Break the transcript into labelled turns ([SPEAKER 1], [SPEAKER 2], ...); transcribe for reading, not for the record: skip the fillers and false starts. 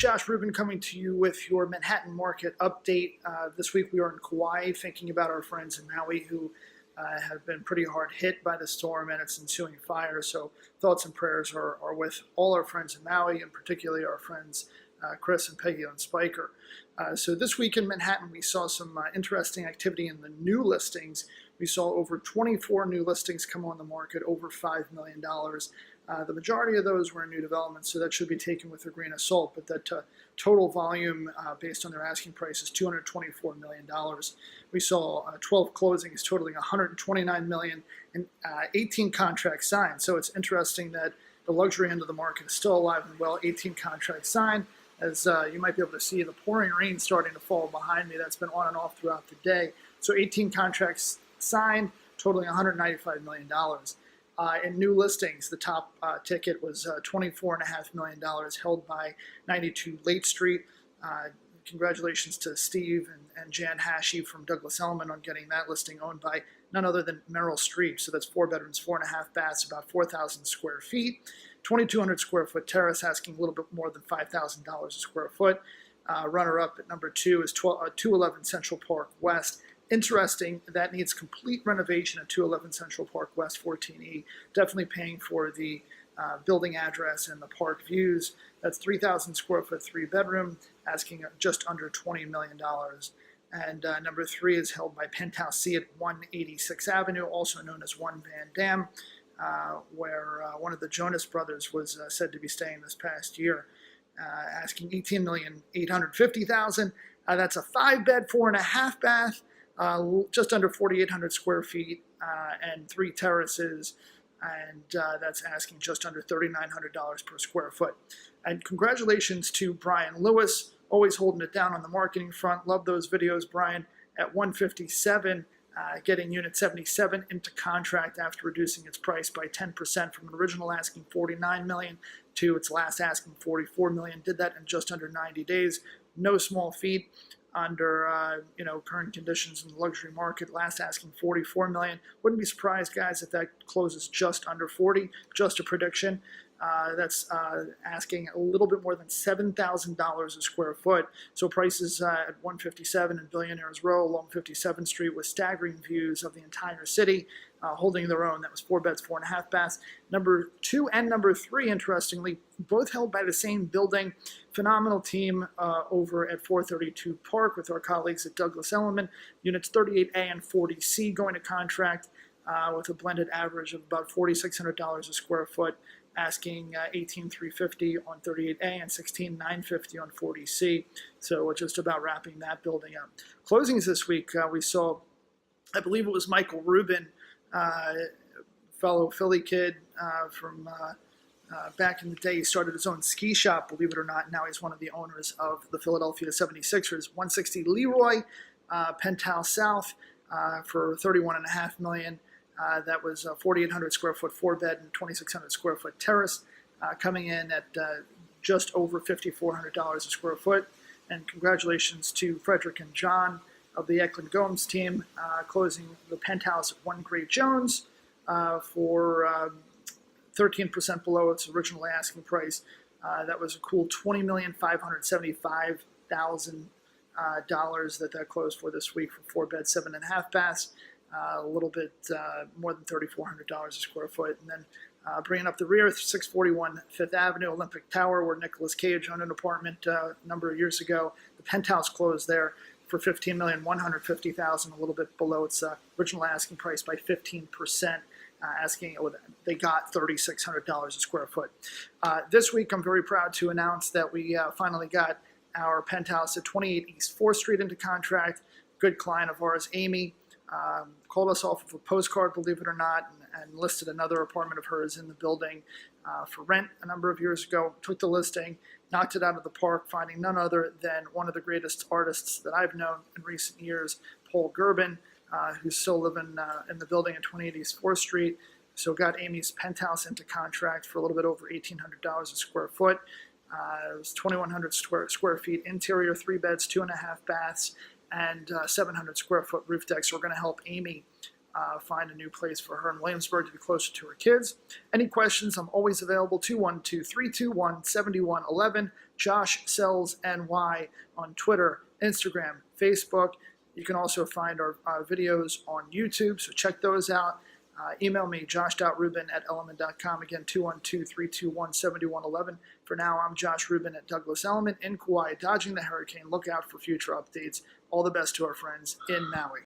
[SPEAKER 1] Josh Rubin coming to you with your Manhattan market update. This week we are in Kauai, thinking about our friends in Maui who have been pretty hard hit by the storm and its ensuing fire. So thoughts and prayers are with all our friends in Maui, and particularly our friends Chris and Peggy on Spiker. So this week in Manhattan we saw some interesting activity in the new listings. We saw over 24 new listings come on the market, over $5 million. The majority of those were in new developments, so that should be taken with a grain of salt. But that total volume, based on their asking price, is $224 million. We saw 12 closings totaling $129 million and 18 contracts signed. So it's interesting that the luxury end of the market is still alive and well. 18 contracts signed. As you might be able to see, the pouring rain starting to fall behind me. That's been on and off throughout the day. So 18 contracts signed, totaling $195 million. In new listings, the top ticket was $24.5 million, held by 92 Late Street. Congratulations to Steve and Jan Hashey from Douglas Elliman on getting that listing, owned by none other than Meryl Streep. So that's 4 bedrooms, 4.5 baths, about 4,000 square feet. 2,200 square foot terrace, asking a little bit more than $5,000 a square foot. Runner-up at number 2 is 211 Central Park West. Interesting, that needs complete renovation at 211 Central Park West 14E. Definitely paying for the building address and the park views. That's 3,000 square foot, 3 bedroom, asking just under $20 million. And number 3 is held by Penthouse C at 186th Avenue, also known as One Van Dam, where one of the Jonas brothers was said to be staying this past year, asking $18,850,000. That's a 5-bed, 4.5 bath. Just under 4,800 square feet and 3 terraces, and that's asking just under $3,900 per square foot. And congratulations to Brian Lewis, always holding it down on the marketing front. Love those videos, Brian, at 157, getting unit 77 into contract after reducing its price by 10% from an original asking $49 million to its last asking $44 million. Did that in just under 90 days. No small feat under current conditions in the luxury market. Last asking $44 million. Wouldn't be surprised, guys, if that closes just under 40. Just a prediction. That's asking a little bit more than $7,000 a square foot. So prices at 157 and Billionaires Row along 57th Street with staggering views of the entire city, holding their own. That was 4 beds, 4.5 baths. Number 2 and number 3, interestingly, both held by the same building. Phenomenal team over at 432 Park with our colleagues at Douglas Elliman. Units 38A and 40C going to contract with a blended average of about $4,600 a square foot, asking $18,350 on 38A and $16,950 on 40C. So we're just about wrapping that building up. Closings this week, we saw, I believe it was Michael Rubin, fellow Philly kid from back in the day. He started his own ski shop, believe it or not. Now he's one of the owners of the Philadelphia 76ers. 160 Leroy, Penthouse South, for $31.5 million. That was a 4,800 square foot 4-bed and 2,600 square foot terrace, coming in at just over $5,400 a square foot. And congratulations to Frederick and John of the Eklund Gomes team, closing the Penthouse at 1 Great Jones for 13% below its original asking price. That was a cool $20,575,000 that closed for this week for 4 beds, 7.5 baths. A little bit more than $3,400 a square foot. And then bringing up the rear, 641 Fifth Avenue, Olympic Tower, where Nicolas Cage owned an apartment a number of years ago. The Penthouse closed there for $15,150,000, a little bit below its original asking price by 15%. They got $3,600 a square foot. This week, I'm very proud to announce that we finally got our Penthouse at 28 East 4th Street into contract. Good client of ours, Amy, called us off of a postcard, believe it or not, and listed another apartment of hers in the building for rent a number of years ago. Took the listing, knocked it out of the park, finding none other than one of the greatest artists that I've known in recent years, Paul Gerben, who's still living in the building at 28 East 4th Street. So got Amy's Penthouse into contract for a little bit over $1,800 a square foot. It was 2,100 square feet interior, 3 beds, 2.5 baths, and 700 square foot roof deck. So we're going to help Amy find a new place for her in Williamsburg to be closer to her kids. Any questions, I'm always available, 212-321-7111. Josh Sells NY on Twitter, Instagram, Facebook. You can also find our videos on YouTube, so check those out. Email me, josh.rubin@element.com. Again, 212-321-7111. For now, I'm Josh Rubin at Douglas Element in Kauai, dodging the hurricane. Look out for future updates. All the best to our friends in Maui.